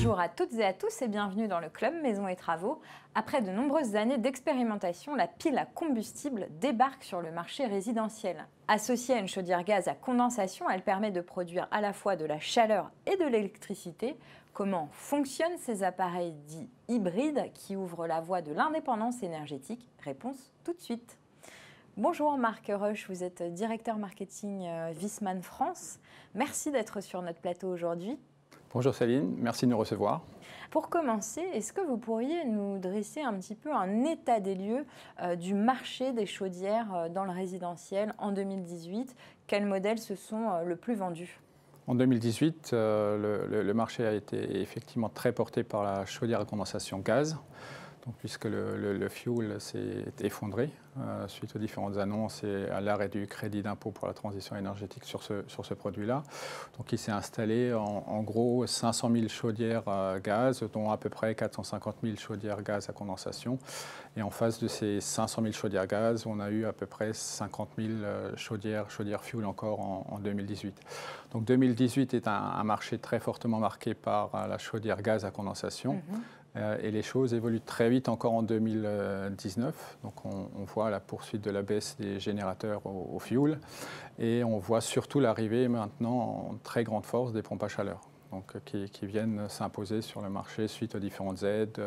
Bonjour à toutes et à tous et bienvenue dans le Club Maison et Travaux. Après de nombreuses années d'expérimentation, la pile à combustible débarque sur le marché résidentiel. Associée à une chaudière gaz à condensation, elle permet de produire à la fois de la chaleur et de l'électricité. Comment fonctionnent ces appareils dits hybrides qui ouvrent la voie de l'indépendance énergétique? Réponse tout de suite. Bonjour Marc Rusch, vous êtes directeur marketing Viessmann France. Merci d'être sur notre plateau aujourd'hui. Bonjour Céline, merci de nous recevoir. Pour commencer, est-ce que vous pourriez nous dresser un petit peu un état des lieux du marché des chaudières dans le résidentiel en 2018? Quels modèles se sont le plus vendus? En 2018, le marché a été effectivement très porté par la chaudière à condensation gaz. Donc, puisque le fuel s'est effondré suite aux différentes annonces et à l'arrêt du crédit d'impôt pour la transition énergétique sur ce produit-là. Donc il s'est installé en gros 500 000 chaudières gaz, dont à peu près 450 000 chaudières gaz à condensation. Et en face de ces 500 000 chaudières gaz, on a eu à peu près 50 000 chaudières fuel encore en 2018. Donc 2018 est un marché très fortement marqué par la chaudière gaz à condensation. Et les choses évoluent très vite encore en 2019. Donc on voit la poursuite de la baisse des générateurs au fuel. Et on voit surtout l'arrivée maintenant en très grande force des pompes à chaleur. Donc, qui viennent s'imposer sur le marché suite aux différentes aides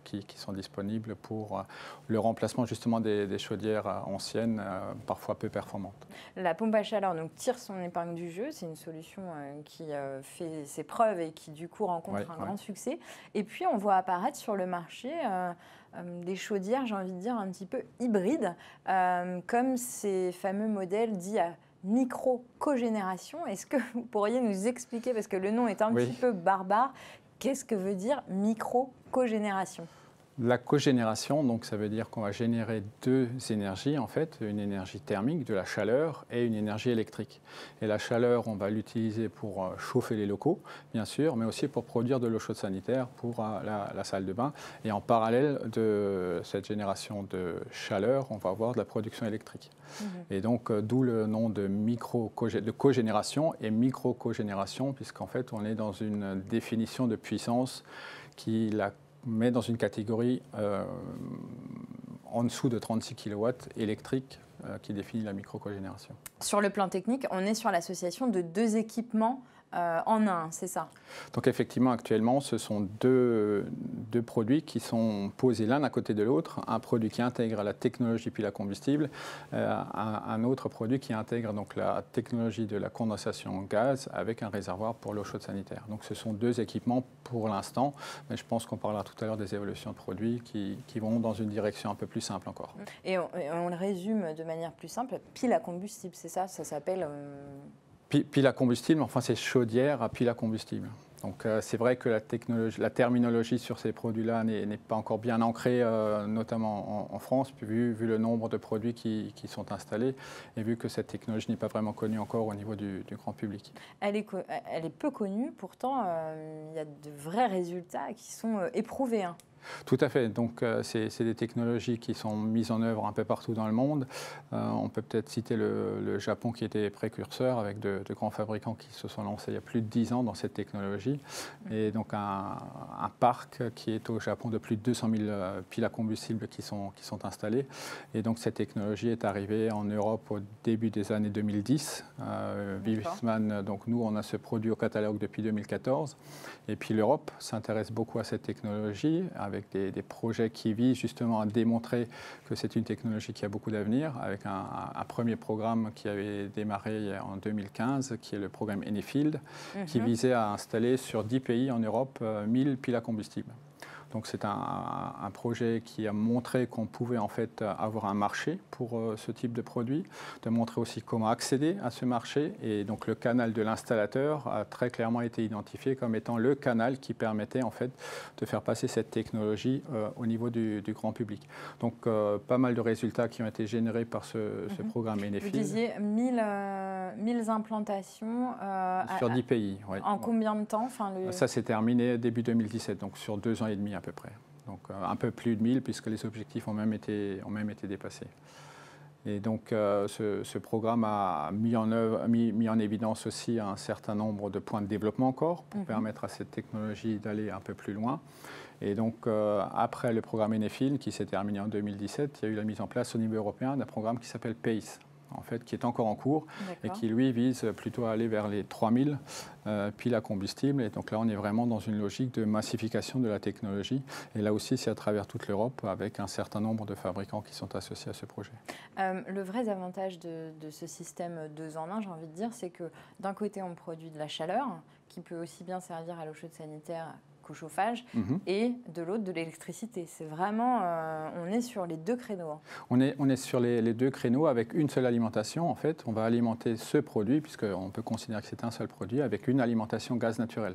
qui sont disponibles pour le remplacement justement des chaudières anciennes, parfois peu performantes. La pompe à chaleur donc, tire son épingle du jeu, c'est une solution qui fait ses preuves et qui du coup rencontre un grand succès. Et puis on voit apparaître sur le marché des chaudières, j'ai envie de dire, un petit peu hybrides, comme ces fameux modèles dits à micro-cogénération. Est-ce que vous pourriez nous expliquer, parce que le nom est un petit peu barbare, qu'est-ce que veut dire micro-cogénération? La cogénération, donc ça veut dire qu'on va générer deux énergies en fait, une énergie thermique, de la chaleur, et une énergie électrique. Et la chaleur, on va l'utiliser pour chauffer les locaux, bien sûr, mais aussi pour produire de l'eau chaude sanitaire pour la salle de bain. Et en parallèle de cette génération de chaleur, on va avoir de la production électrique. Et donc, d'où le nom de cogénération et micro-cogénération, puisqu'en fait, on est dans une définition de puissance qui la met dans une catégorie en dessous de 36 kW électrique qui définit la micro-cogénération. Sur le plan technique, on est sur l'association de deux équipements en un, c'est ça? Donc effectivement, actuellement, ce sont deux produits qui sont posés l'un à côté de l'autre. Un produit qui intègre la technologie pile à combustible, un autre produit qui intègre donc la technologie de la condensation gaz avec un réservoir pour l'eau chaude sanitaire. Donc ce sont deux équipements pour l'instant, mais je pense qu'on parlera tout à l'heure des évolutions de produits qui vont dans une direction un peu plus simple encore. Et on le résume de manière plus simple, pile à combustible, c'est ça? Ça s'appelle... Pile à combustible, enfin c'est chaudière à pile à combustible. Donc c'est vrai que la terminologie sur ces produits-là n'est pas encore bien ancrée, notamment en France, vu le nombre de produits qui sont installés et vu que cette technologie n'est pas vraiment connue encore au niveau du grand public. Elle est peu connue, pourtant il y a de vrais résultats qui sont éprouvés. Tout à fait. Donc, c'est des technologies qui sont mises en œuvre un peu partout dans le monde. On peut peut-être citer le Japon qui était précurseur avec de grands fabricants qui se sont lancés il y a plus de 10 ans dans cette technologie. Et donc, un parc qui est au Japon de plus de 200 000 piles à combustible qui sont installées. Et donc, cette technologie est arrivée en Europe au début des années 2010. Viessmann, donc nous, on a ce produit au catalogue depuis 2014. Et puis, l'Europe s'intéresse beaucoup à cette technologie avec des projets qui visent justement à démontrer que c'est une technologie qui a beaucoup d'avenir, avec un premier programme qui avait démarré en 2015, qui est le programme Enefield, qui visait à installer sur 10 pays en Europe 1000 piles à combustible. Donc c'est un projet qui a montré qu'on pouvait en fait avoir un marché pour ce type de produit, de montrer aussi comment accéder à ce marché. Et donc le canal de l'installateur a très clairement été identifié comme étant le canal qui permettait en fait de faire passer cette technologie au niveau du grand public. Donc pas mal de résultats qui ont été générés par ce programme Enefield. Vous disiez 1000 implantations sur 10 pays. Oui. En combien de temps Ça s'est terminé début 2017, donc sur 2 ans et demi à peu près. Donc un peu plus de 1000 puisque les objectifs ont même été dépassés. Et donc ce programme a mis en évidence aussi un certain nombre de points de développement encore pour permettre à cette technologie d'aller un peu plus loin. Et donc, après le programme ENEFIL, qui s'est terminé en 2017, il y a eu la mise en place au niveau européen d'un programme qui s'appelle PACE, en fait, qui est encore en cours et qui, lui, vise plutôt à aller vers les 3000 piles à combustible. Et donc là, on est vraiment dans une logique de massification de la technologie. Et là aussi, c'est à travers toute l'Europe, avec un certain nombre de fabricants qui sont associés à ce projet. Le vrai avantage de ce système 2 en 1, j'ai envie de dire, c'est que d'un côté, on produit de la chaleur, qui peut aussi bien servir à l'eau chaude sanitaire qu'au chauffage, et de l'autre, de l'électricité. C'est vraiment, on est sur les deux créneaux. On est sur les deux créneaux avec une seule alimentation. En fait, on va alimenter ce produit, puisqu'on peut considérer que c'est un seul produit, avec une alimentation gaz naturel.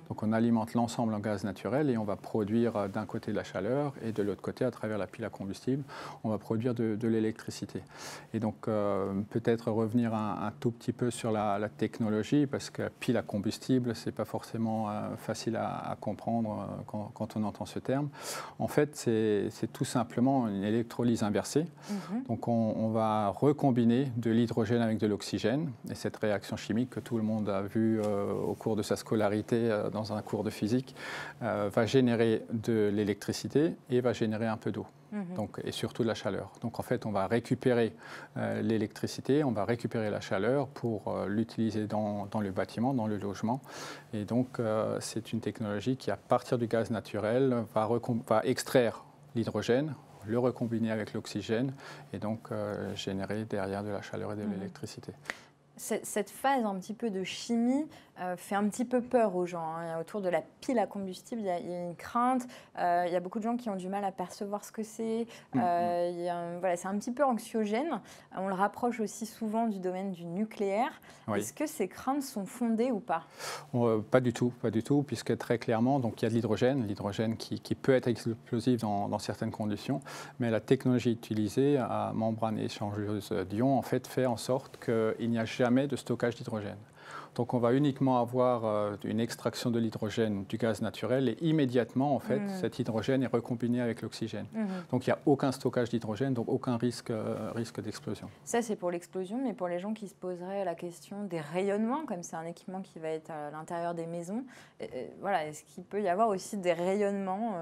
Donc on alimente l'ensemble en gaz naturel et on va produire d'un côté de la chaleur et de l'autre côté, à travers la pile à combustible, on va produire de l'électricité. Et donc peut-être revenir un tout petit peu sur la technologie, parce que pile à combustible, ce n'est pas forcément facile à comprendre quand on entend ce terme. En fait, c'est tout simplement une électrolyse inversée. Donc on va recombiner de l'hydrogène avec de l'oxygène. Et cette réaction chimique que tout le monde a vue au cours de sa scolarité dans un cours de physique va générer de l'électricité et va générer un peu d'eau. Donc, et surtout de la chaleur. Donc en fait, on va récupérer l'électricité, on va récupérer la chaleur pour l'utiliser dans le bâtiment, dans le logement. Et donc c'est une technologie qui, à partir du gaz naturel, va extraire l'hydrogène, le recombiner avec l'oxygène et donc générer derrière de la chaleur et de l'électricité. Cette phase un petit peu de chimie fait un petit peu peur aux gens. Autour de la pile à combustible, il y a une crainte. Il y a beaucoup de gens qui ont du mal à percevoir ce que c'est. Voilà, c'est un petit peu anxiogène. On le rapproche aussi souvent du domaine du nucléaire. Oui. Est-ce que ces craintes sont fondées ou pas? Pas du tout, puisque très clairement, donc, il y a de l'hydrogène qui peut être explosif dans certaines conditions, mais la technologie utilisée à membrane échangeuse d'ions en fait en sorte qu'il n'y a jamais de stockage d'hydrogène. Donc on va uniquement avoir une extraction de l'hydrogène du gaz naturel et immédiatement, en fait, cet hydrogène est recombiné avec l'oxygène. Donc il n'y a aucun stockage d'hydrogène, donc aucun risque d'explosion. Ça, c'est pour l'explosion, mais pour les gens qui se poseraient la question des rayonnements, comme c'est un équipement qui va être à l'intérieur des maisons, voilà, est-ce qu'il peut y avoir aussi des rayonnements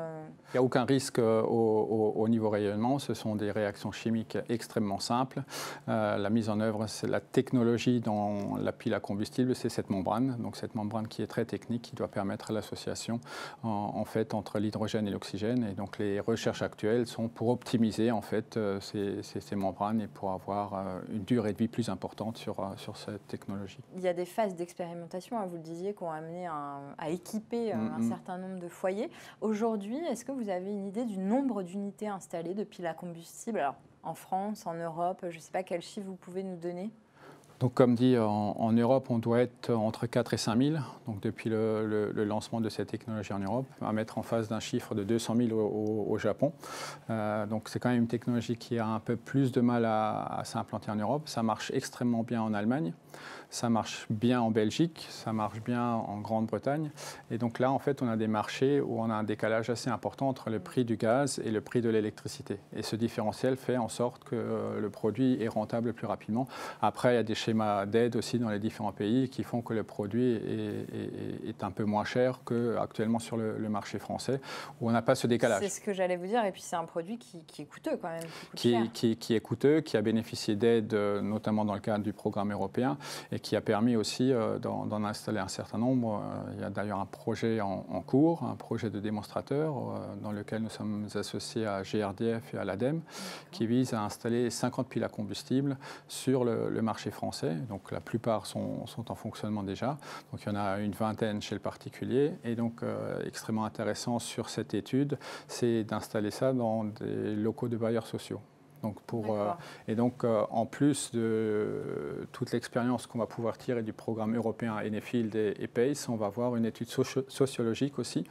Il n'y a aucun risque au niveau rayonnement, ce sont des réactions chimiques extrêmement simples. La mise en œuvre, c'est la technologie dans la pile à combustible, c'est cette membrane, donc cette membrane qui est très technique, qui doit permettre l'association en fait entre l'hydrogène et l'oxygène. Et donc les recherches actuelles sont pour optimiser en fait ces membranes et pour avoir une durée de vie plus importante sur cette technologie. Il y a des phases d'expérimentation, vous le disiez, qui ont amené à équiper un certain nombre de foyers. Aujourd'hui, est-ce que vous avez une idée du nombre d'unités installées de piles à combustible? Alors, en France, en Europe, je ne sais pas quel chiffre vous pouvez nous donner. Donc, comme dit, en Europe, on doit être entre 4 et 5 000, donc depuis le lancement de cette technologie en Europe, à mettre en face d'un chiffre de 200 000 au Japon. Donc, c'est quand même une technologie qui a un peu plus de mal à s'implanter en Europe. Ça marche extrêmement bien en Allemagne, ça marche bien en Belgique, ça marche bien en Grande-Bretagne. Et donc là, en fait, on a des marchés où on a un décalage assez important entre le prix du gaz et le prix de l'électricité. Et ce différentiel fait en sorte que le produit est rentable plus rapidement. Après, il y a des schémas d'aide aussi dans les différents pays qui font que le produit est un peu moins cher qu'actuellement sur le marché français, où on n'a pas ce décalage. C'est ce que j'allais vous dire. Et puis, c'est un produit qui est coûteux quand même. Qui est coûteux, qui a bénéficié d'aide, notamment dans le cadre du programme européen, et qui a permis aussi d'en installer un certain nombre. Il y a d'ailleurs un projet en cours, un projet de démonstrateur, dans lequel nous sommes associés à GRDF et à l'ADEME, qui vise à installer 50 piles à combustible sur le marché français. Donc la plupart sont en fonctionnement déjà. Donc il y en a une vingtaine chez le particulier. Et donc extrêmement intéressant sur cette étude, c'est d'installer ça dans des locaux de bailleurs sociaux. Donc en plus de toute l'expérience qu'on va pouvoir tirer du programme européen Enefield et PACE, on va avoir une étude sociologique aussi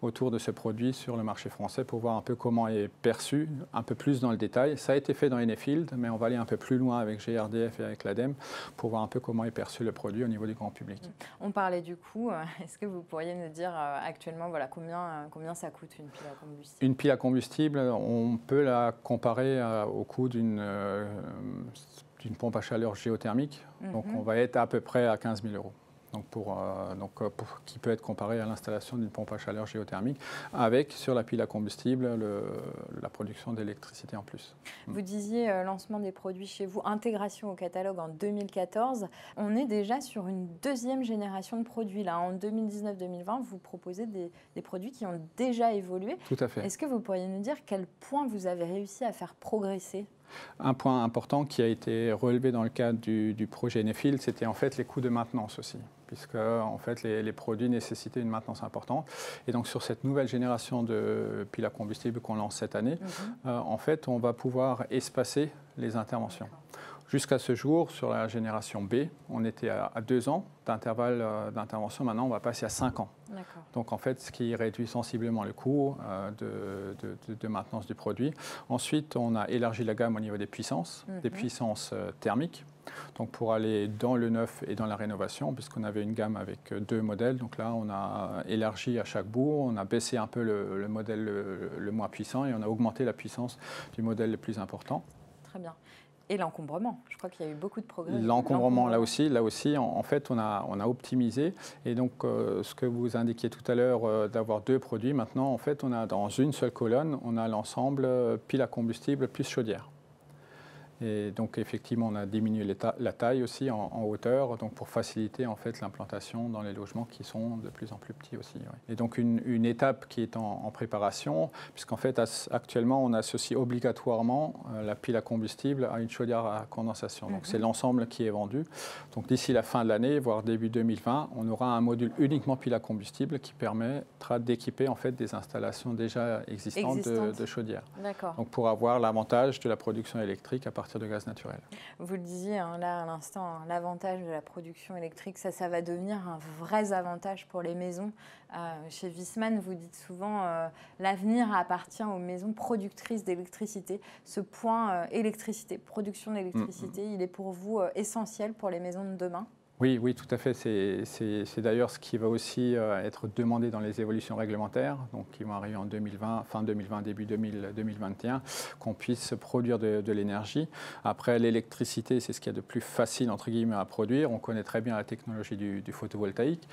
autour de ce produit sur le marché français pour voir un peu comment il est perçu, un peu plus dans le détail. Ça a été fait dans Enefield, mais on va aller un peu plus loin avec GRDF et avec l'ADEME pour voir un peu comment est perçu le produit au niveau du grand public. On parlait du coût. Est-ce que vous pourriez nous dire actuellement combien ça coûte une pile à combustible? Une pile à combustible, on peut la comparer au coût d'une pompe à chaleur géothermique. Donc on va être à peu près à 15 000 €. Qui peut être comparé à l'installation d'une pompe à chaleur géothermique avec, sur la pile à combustible, la production d'électricité en plus. Vous disiez lancement des produits chez vous, intégration au catalogue en 2014. On est déjà sur une deuxième génération de produits. Là, en 2019-2020, vous proposez des produits qui ont déjà évolué. Tout à fait. Est-ce que vous pourriez nous dire quel point vous avez réussi à faire progresser? Un point important qui a été relevé dans le cadre du projet Enefield, c'était en fait les coûts de maintenance aussi, puisque en fait les produits nécessitaient une maintenance importante. Et donc sur cette nouvelle génération de piles à combustible qu'on lance cette année, en fait on va pouvoir espacer les interventions. Jusqu'à ce jour, sur la génération B, on était à 2 ans d'intervalle d'intervention. Maintenant, on va passer à 5 ans. Donc, en fait, ce qui réduit sensiblement le coût de maintenance du produit. Ensuite, on a élargi la gamme au niveau des puissances thermiques. Donc, pour aller dans le neuf et dans la rénovation, puisqu'on avait une gamme avec 2 modèles. Donc là, on a élargi à chaque bout. On a baissé un peu le modèle le moins puissant et on a augmenté la puissance du modèle le plus important. Très bien. Et l'encombrement, je crois qu'il y a eu beaucoup de progrès. L'encombrement, là aussi, en fait, on a optimisé. Et donc, ce que vous indiquiez tout à l'heure, d'avoir 2 produits, maintenant, en fait, on a dans une seule colonne, on a l'ensemble pile à combustible plus chaudière. Et donc, effectivement, on a diminué la taille aussi en hauteur, donc pour faciliter en fait l'implantation dans les logements qui sont de plus en plus petits aussi. Oui. Et donc, une étape qui est en préparation, puisqu'en fait, actuellement, on associe obligatoirement la pile à combustible à une chaudière à condensation. Donc, c'est l'ensemble qui est vendu. Donc, d'ici la fin de l'année, voire début 2020, on aura un module uniquement pile à combustible qui permettra d'équiper en fait des installations déjà existantes de chaudières. Donc, pour avoir l'avantage de la production électrique à partir de gaz naturel. Vous le disiez là à l'instant, l'avantage de la production électrique, ça va devenir un vrai avantage pour les maisons. Chez Viessmann, vous dites souvent l'avenir appartient aux maisons productrices d'électricité. Ce point électricité, production d'électricité, il est pour vous essentiel pour les maisons de demain? Oui, tout à fait. C'est d'ailleurs ce qui va aussi être demandé dans les évolutions réglementaires, donc qui vont arriver en 2020, fin 2020, début 2021, qu'on puisse produire de l'énergie. Après, l'électricité, c'est ce qu'il y a de plus facile, entre guillemets, à produire. On connaît très bien la technologie du photovoltaïque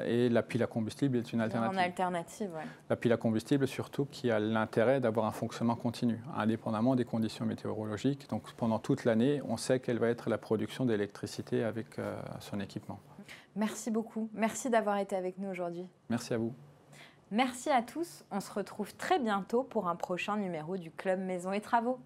et la pile à combustible est une alternative. En alternative, oui. La pile à combustible, surtout, qui a l'intérêt d'avoir un fonctionnement continu, indépendamment des conditions météorologiques. Donc, pendant toute l'année, on sait quelle va être la production d'électricité avec son équipement. Merci beaucoup. Merci d'avoir été avec nous aujourd'hui. Merci à vous. Merci à tous. On se retrouve très bientôt pour un prochain numéro du Club Maison et Travaux.